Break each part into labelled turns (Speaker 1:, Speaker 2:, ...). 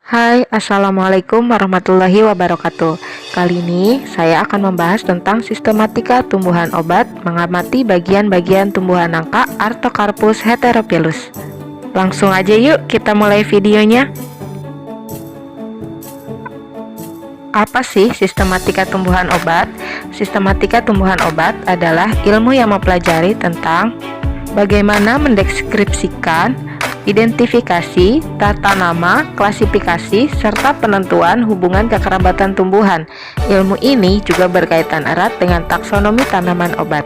Speaker 1: Hai, Assalamualaikum warahmatullahi wabarakatuh. Kali ini saya akan membahas tentang sistematika tumbuhan obat, mengamati bagian-bagian tumbuhan nangka Artocarpus heterophyllus. Langsung aja yuk kita mulai videonya. Apa sih sistematika tumbuhan obat? Sistematika tumbuhan obat adalah ilmu yang mempelajari tentang bagaimana mendeskripsikan, identifikasi, tata nama, klasifikasi, serta penentuan hubungan kekerabatan tumbuhan. Ilmu ini juga berkaitan erat dengan taksonomi tanaman obat.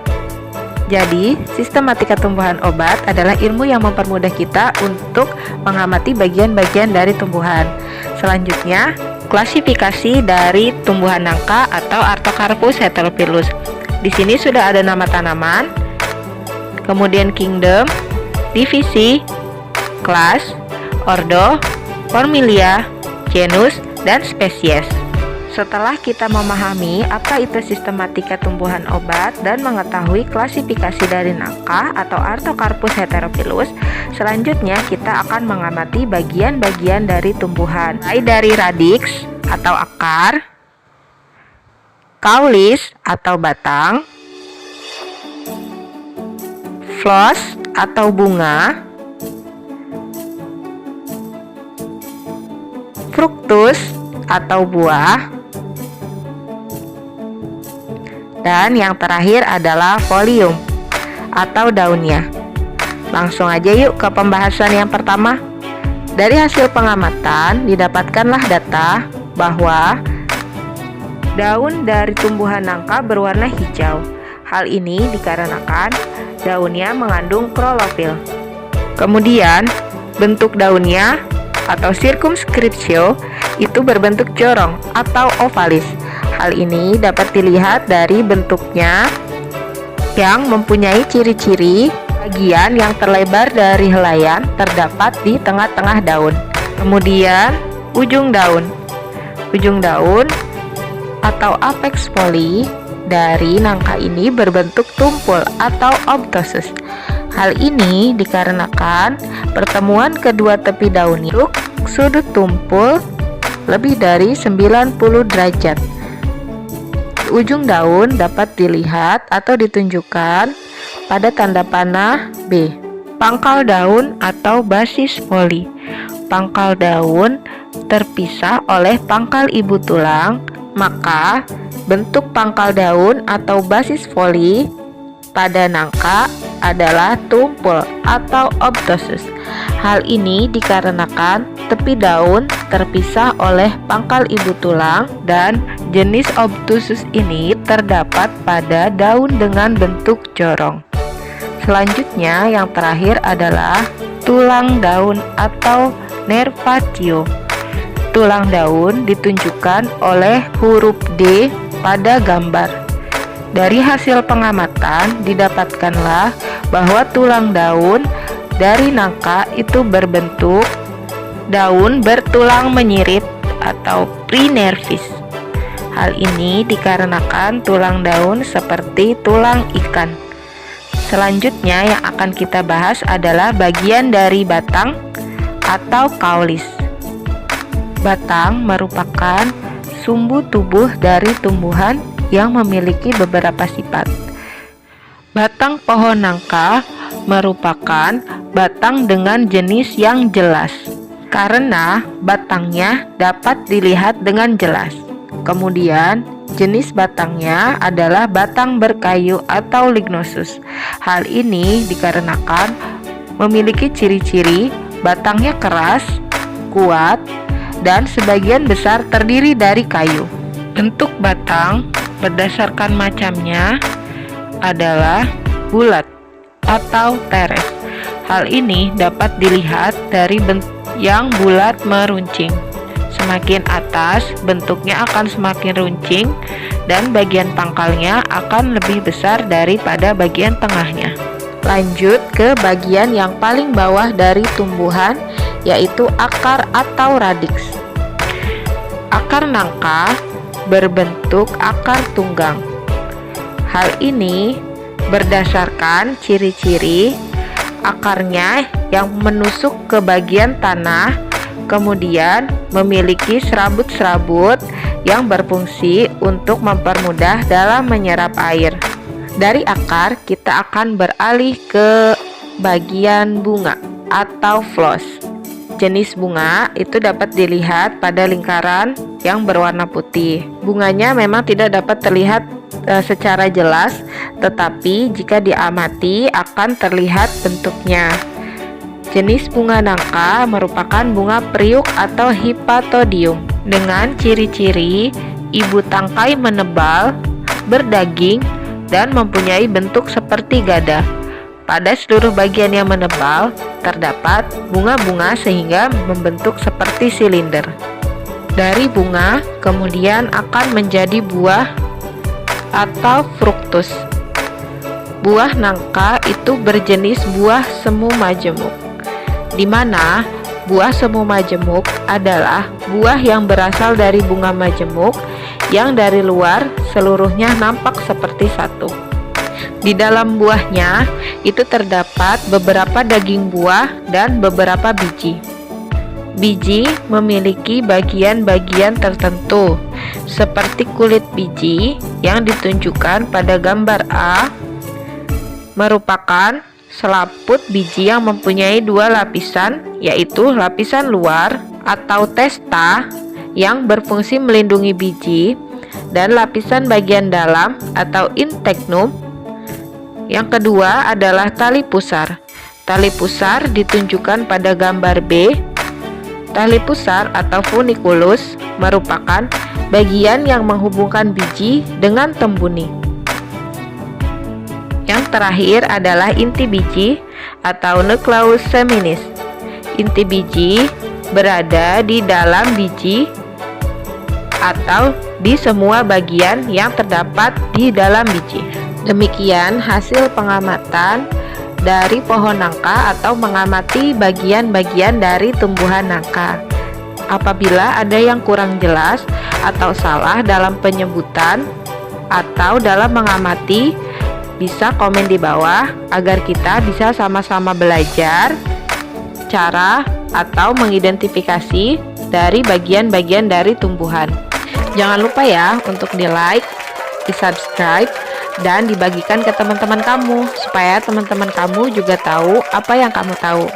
Speaker 1: Jadi, sistematika tumbuhan obat adalah ilmu yang mempermudah kita untuk mengamati bagian-bagian dari tumbuhan. Selanjutnya, klasifikasi dari tumbuhan nangka atau Artocarpus heterophyllus. Di sini sudah ada nama tanaman, kemudian kingdom, divisi, kelas, ordo, familia, genus, dan spesies. Setelah kita memahami apa itu sistematika tumbuhan obat dan mengetahui klasifikasi dari nangka atau Artocarpus heterophyllus, selanjutnya kita akan mengamati bagian-bagian dari tumbuhan, mulai dari radix atau akar, caulis atau batang, floss atau bunga, fructus atau buah, dan yang terakhir adalah folium atau daunnya. Langsung aja yuk ke pembahasan yang pertama. Dari hasil pengamatan didapatkanlah data bahwa daun dari tumbuhan nangka berwarna hijau. Hal ini dikarenakan daunnya mengandung klorofil. Kemudian bentuk daunnya atau circumscriptio itu berbentuk jorong atau ovalis. Hal ini dapat dilihat dari bentuknya yang mempunyai ciri-ciri bagian yang terlebar dari helaian terdapat di tengah-tengah daun. Kemudian ujung daun. Ujung daun atau apex foli dari nangka ini berbentuk tumpul atau obtusus. Hal ini dikarenakan pertemuan kedua tepi daun itu sudut tumpul lebih dari 90 derajat. Ujung daun dapat dilihat atau ditunjukkan pada tanda panah B. Pangkal daun atau basis foli. Pangkal daun terpisah oleh pangkal ibu tulang, maka bentuk pangkal daun atau basis foli pada nangka adalah tumpul atau obtusus. Hal ini dikarenakan tepi daun terpisah oleh pangkal ibu tulang dan jenis obtusus ini terdapat pada daun dengan bentuk jorong. Selanjutnya yang terakhir adalah tulang daun atau nervatio. Tulang daun ditunjukkan oleh huruf D pada gambar. Dari hasil pengamatan didapatkanlah bahwa tulang daun dari nangka itu berbentuk daun bertulang menyirip atau prenervis. Hal ini dikarenakan tulang daun seperti tulang ikan. Selanjutnya yang akan kita bahas adalah bagian dari batang atau caulis. Batang merupakan sumbu tubuh dari tumbuhan yang memiliki beberapa sifat. Batang pohon nangka merupakan batang dengan jenis yang jelas karena batangnya dapat dilihat dengan jelas. Kemudian jenis batangnya adalah batang berkayu atau lignosus. Hal ini dikarenakan memiliki ciri-ciri batangnya keras, kuat, dan sebagian besar terdiri dari kayu. Bentuk batang berdasarkan macamnya adalah bulat atau teres. Hal ini dapat dilihat dari bentuk yang bulat meruncing. Semakin atas bentuknya akan semakin runcing dan bagian pangkalnya akan lebih besar daripada bagian tengahnya. Lanjut ke bagian yang paling bawah dari tumbuhan, yaitu akar atau radix. Akar nangka berbentuk akar tunggang. Hal ini berdasarkan ciri-ciri akarnya yang menusuk ke bagian tanah kemudian memiliki serabut-serabut yang berfungsi untuk mempermudah dalam menyerap air. Dari akar, kita akan beralih ke bagian bunga atau floss. Jenis bunga itu dapat dilihat pada lingkaran yang berwarna putih. Bunganya memang tidak dapat terlihat secara jelas, tetapi jika diamati akan terlihat bentuknya. Jenis bunga nangka merupakan bunga periuk atau Hipatodium dengan ciri-ciri ibu tangkai menebal, berdaging, dan mempunyai bentuk seperti gada. Pada seluruh bagian yang menebal terdapat bunga-bunga sehingga membentuk seperti silinder. Dari bunga kemudian akan menjadi buah atau fruktus. Buah nangka itu berjenis buah semu majemuk, di mana buah semu majemuk adalah buah yang berasal dari bunga majemuk yang dari luar seluruhnya nampak seperti satu. Di dalam buahnya itu terdapat beberapa daging buah dan beberapa biji. Biji memiliki bagian-bagian tertentu, seperti kulit biji yang ditunjukkan pada gambar A, merupakan selaput biji yang mempunyai dua lapisan, yaitu lapisan luar atau testa yang berfungsi melindungi biji, dan lapisan bagian dalam atau internum. Yang kedua adalah tali pusar. Tali pusar ditunjukkan pada gambar B. Tali pusar atau funiculus merupakan bagian yang menghubungkan biji dengan tembuni. Yang terakhir adalah inti biji atau nucleus seminis. Inti biji berada di dalam biji atau di semua bagian yang terdapat di dalam biji. Demikian hasil pengamatan dari pohon nangka atau mengamati bagian-bagian dari tumbuhan nangka. Apabila ada yang kurang jelas atau salah dalam penyebutan atau dalam mengamati, bisa komen di bawah agar kita bisa sama-sama belajar cara atau mengidentifikasi dari bagian-bagian dari tumbuhan. Jangan lupa ya untuk di-like, di-subscribe, dan dibagikan ke teman-teman kamu supaya teman-teman kamu juga tahu apa yang kamu tahu.